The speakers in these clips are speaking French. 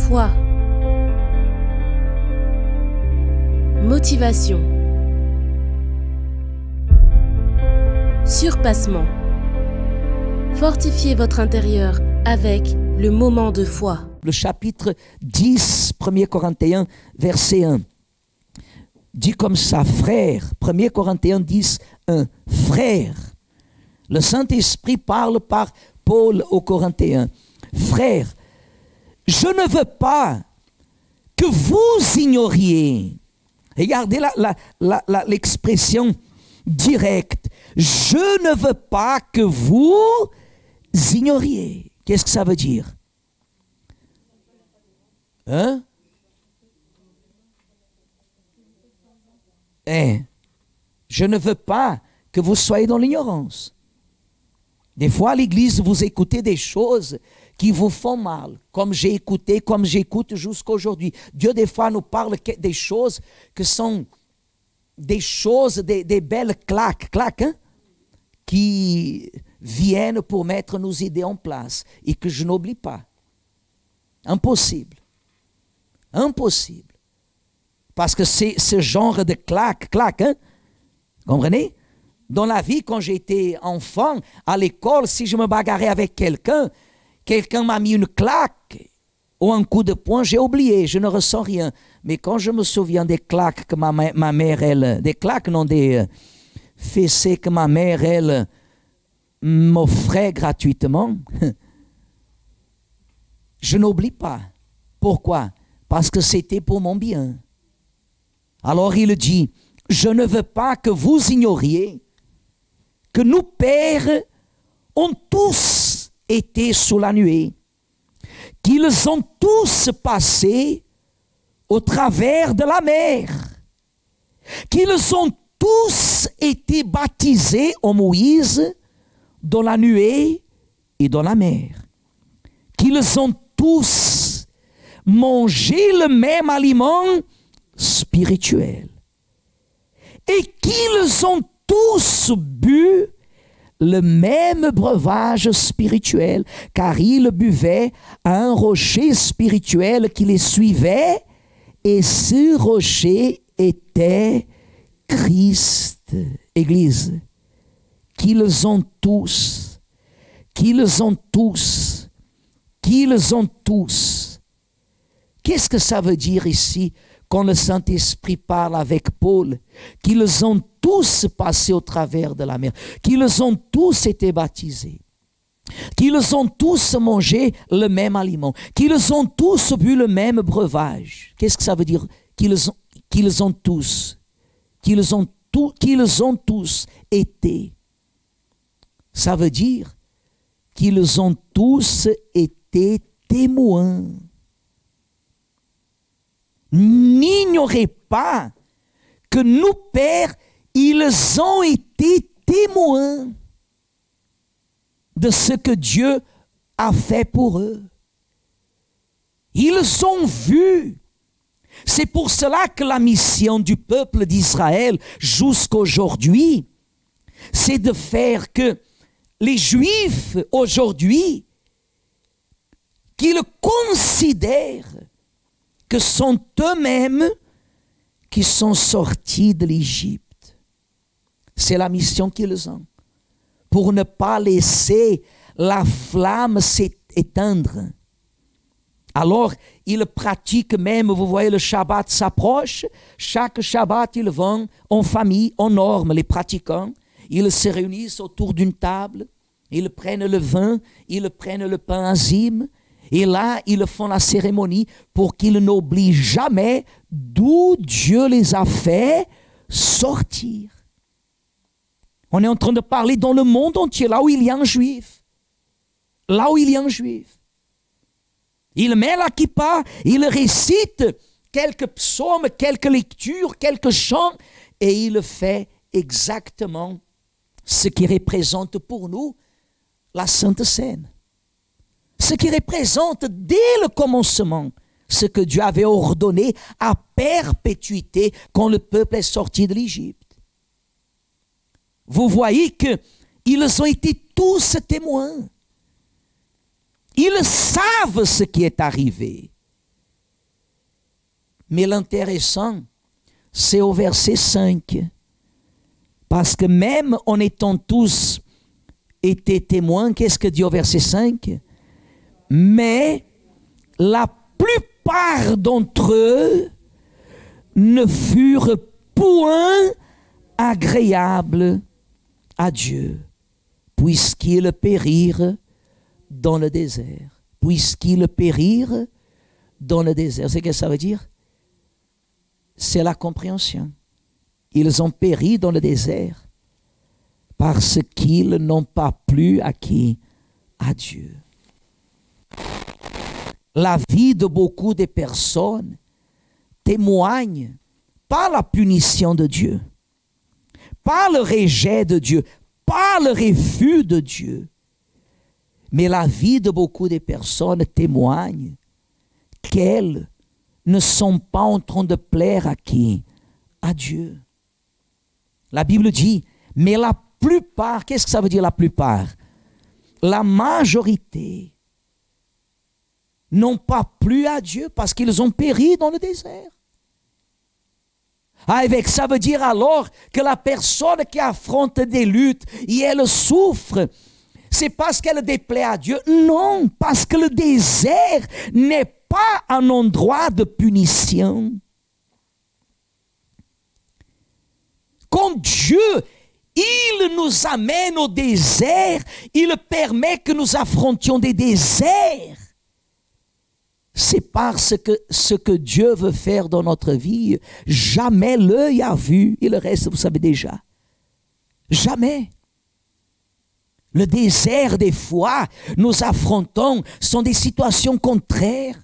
Foi. Motivation. Surpassement. Fortifiez votre intérieur avec le moment de foi. Le chapitre 10, 1 Corinthiens, verset 1. Dit comme ça, frère. 1 Corinthiens 10, 1. Frère. Le Saint-Esprit parle par Paul aux Corinthiens. Frère, je ne veux pas que vous ignoriez. Regardez l'expression directe. Je ne veux pas que vous ignoriez. Qu'est-ce que ça veut dire? Hein? Je ne veux pas que vous soyez dans l'ignorance. Des fois, à l'église, vous écoutez des choses qui vous font mal, comme j'ai écouté, comme j'écoute jusqu'à aujourd'hui. Dieu, des fois, nous parle des choses que sont des choses, des belles claques, hein, qui viennent pour mettre nos idées en place et que je n'oublie pas. Impossible. Impossible. Parce que c'est ce genre de claque, hein? Comprenez? Dans la vie, quand j'étais enfant, à l'école, si je me bagarrais avec quelqu'un m'a mis une claque ou un coup de poing, j'ai oublié, je ne ressens rien. Mais quand je me souviens des claques que ma mère, elle, des claques, non, des fessées que ma mère, elle, m'offrait gratuitement, je n'oublie pas. Pourquoi? Parce que c'était pour mon bien. Alors il dit, je ne veux pas que vous ignoriez que nos pères ont tous été sous la nuée, qu'ils ont tous passé au travers de la mer, qu'ils ont tous été baptisés en Moïse dans la nuée et dans la mer, qu'ils ont tous mangé le même aliment spirituel et qu'ils ont tous bu le même breuvage spirituel, car ils buvaient à un rocher spirituel qui les suivait, et ce rocher était Christ. Église, qu'ils ont tous. Qu'est-ce que ça veut dire ici quand le Saint-Esprit parle avec Paul? Qu'ils ont tous passé au travers de la mer, qu'ils ont tous été baptisés, qu'ils ont tous mangé le même aliment, qu'ils ont tous bu le même breuvage. Qu'est-ce que ça veut dire? Qu'ils ont tous été. Ça veut dire qu'ils ont tous été témoins. N'ignorez pas que nos pères, ils ont été témoins de ce que Dieu a fait pour eux. Ils ont vu. C'est pour cela que la mission du peuple d'Israël jusqu'aujourd'hui, c'est de faire que les Juifs aujourd'hui, qu'ils considèrent que sont eux-mêmes qui sont sortis de l'Égypte. C'est la mission qu'ils ont. Pour ne pas laisser la flamme s'éteindre. Alors, ils pratiquent même, vous voyez, le Shabbat s'approche. Chaque Shabbat, ils vont en famille, en norme, les pratiquants. Ils se réunissent autour d'une table. Ils prennent le vin, ils prennent le pain azim. Et là, ils font la cérémonie pour qu'ils n'oublient jamais d'où Dieu les a fait sortir. On est en train de parler dans le monde entier, là où il y a un juif. Là où il y a un juif. Il met la kippa, il récite quelques psaumes, quelques lectures, quelques chants, et il fait exactement ce qui représente pour nous la Sainte Seine. Ce qui représente dès le commencement ce que Dieu avait ordonné à perpétuité quand le peuple est sorti de l'Égypte. Vous voyez qu'ils ont été tous témoins. Ils savent ce qui est arrivé. Mais l'intéressant, c'est au verset 5. Parce que même en étant tous été témoins, qu'est-ce que dit au verset 5? Mais la plupart d'entre eux ne furent point agréables à Dieu, puisqu'ils périrent dans le désert. Puisqu'ils périrent dans le désert. C'est ce que ça veut dire? C'est la compréhension. Ils ont péri dans le désert parce qu'ils n'ont pas plu à qui? À Dieu. La vie de beaucoup de personnes témoigne pas la punition de Dieu, pas le rejet de Dieu, pas le refus de Dieu, mais la vie de beaucoup de personnes témoigne qu'elles ne sont pas en train de plaire à qui? À Dieu. La Bible dit, mais la plupart, qu'est-ce que ça veut dire la plupart? La majorité n'ont pas plu à Dieu parce qu'ils ont péri dans le désert. Avec ça veut dire alors que la personne qui affronte des luttes et elle souffre, c'est parce qu'elle déplaît à Dieu. Non, parce que le désert n'est pas un endroit de punition. Quand Dieu, il nous amène au désert, il permet que nous affrontions des déserts. C'est parce que ce que Dieu veut faire dans notre vie, jamais l'œil a vu, et le reste, vous savez déjà. Jamais. Le désert, des fois, nous affrontons, sont des situations contraires.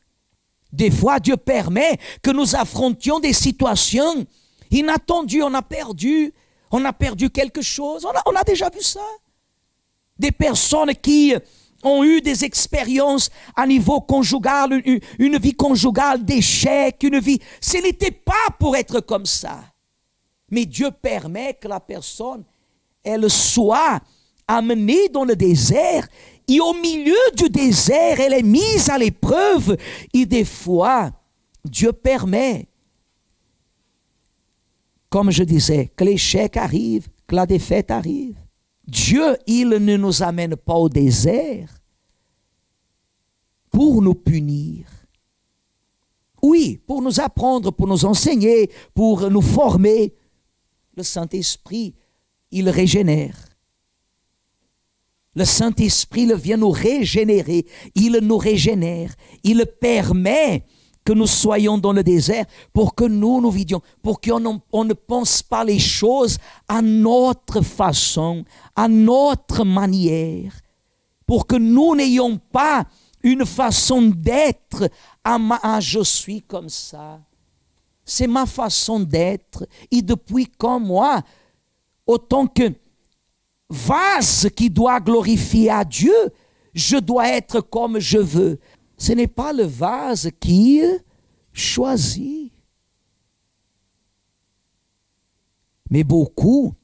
Des fois, Dieu permet que nous affrontions des situations inattendues. On a perdu quelque chose. On a déjà vu ça. Des personnes qui ont eu des expériences à niveau conjugal, une vie conjugale d'échec, une vie... Ce n'était pas pour être comme ça. Mais Dieu permet que la personne, elle soit amenée dans le désert, et au milieu du désert, elle est mise à l'épreuve, et des fois, Dieu permet, comme je disais, que l'échec arrive, que la défaite arrive. Dieu, il ne nous amène pas au désert pour nous punir. Oui, pour nous apprendre, pour nous enseigner, pour nous former. Le Saint-Esprit, il régénère. Le Saint-Esprit, il vient nous régénérer. Il nous régénère. Il permet que nous soyons dans le désert pour que nous vivions, pour qu'on ne pense pas les choses à notre façon, à notre manière, pour que nous n'ayons pas une façon d'être je suis comme ça. C'est ma façon d'être. Et depuis quand moi, autant que vase qui doit glorifier à Dieu, je dois être comme je veux. Ce n'est pas le vase qui choisit. Mais beaucoup,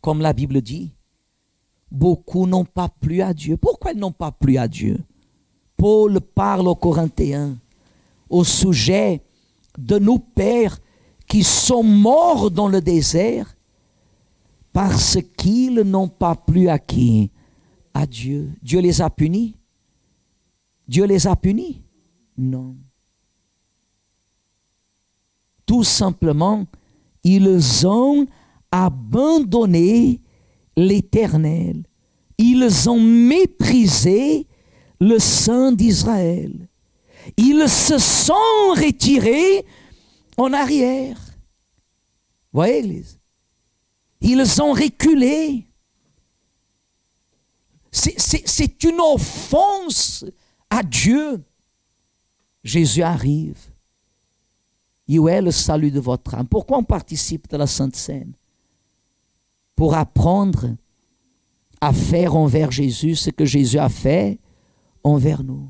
comme la Bible dit, beaucoup n'ont pas plu à Dieu. Pourquoi ils n'ont pas plu à Dieu? Paul parle aux Corinthiens au sujet de nos pères qui sont morts dans le désert parce qu'ils n'ont pas plu à qui? À Dieu. Dieu les a punis? Dieu les a punis? Non. Tout simplement, ils ont abandonné l'Éternel. Ils ont méprisé le Saint d'Israël. Ils se sont retirés en arrière. Voyez, Église? Ils ont reculé. C'est une offense à Dieu. Jésus arrive. Et où est le salut de votre âme? Pourquoi on participe de la Sainte Seine? Pour apprendre à faire envers Jésus ce que Jésus a fait envers nous.